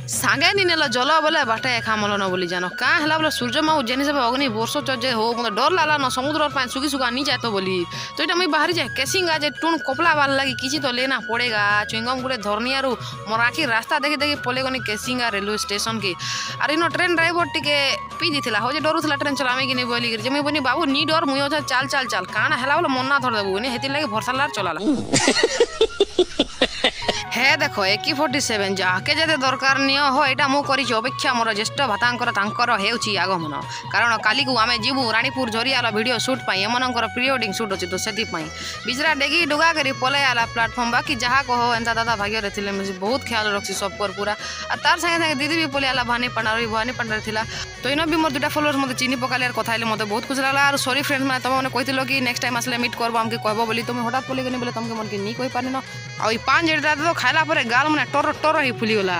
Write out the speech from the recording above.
सांगे नी नेला जल बोले बाटे एखा मल न बोली जानो का हला बोले सूर्य माऊ जेनी सब अग्नि वर्ष जे हो मतलब डर लाला न समुद्र पानी सुखी सुखा नहीं जाए तो बोली तो इटा मैं बाहर जाए कैसिंग आज टून कपला वाल लगी किसी तो लेना पड़ेगा चुंगम गुड़े धरनिया रू मराठी रास्ता देखी देखी पलेगनी कैसिंग रेलवे स्टेशन की अरे इन ट्रेन ड्राइवर टिके पी दी हो जे डरुला ट्रेन चलामे कि नहीं बोली जे मैं बोली बाबू नी डर मुई चाल चाल चाल काना हला बोले मना धर देबू नहीं हेती लगे भरसा लार चलाला हे देखो AK-47 जाके जदे दरकार नियो हो एटा मु करी अपेक्षा मोर ज्येष्ठ भातांकर तांकर हेउची आगमन कारण काली को आमे जीवु रानीपुर झरियाला वीडियो शूट पाई एमनकर प्री वेडिंग शूट अछि तो सेति पाई बिजरा डेगी डुगा करी पले आला प्लेटफॉर्म बाकी जहा कहो एंता दादा भाग्य रे थिले मुझे बहुत ख्याल रखसी सब पर पूरा आ तार संगे संगे दीदी भी पले आला भानी पंडार थिला तो इनो भी मोर दुटा फॉलोअर्स मते चिनी पकाले कथा आइले मते बहुत खुश लागला और सॉरी फ्रेंड्स माने तमे कहितलो कि नेक्स्ट टाइम आसले मीट करबो हमके कहबो बोली तुम हठात पले गनी बोले तुमके मन के नी कहि पानी न आ 5 जेटा तो खाइला पर गाल मने टोर टोर ही फुली होला।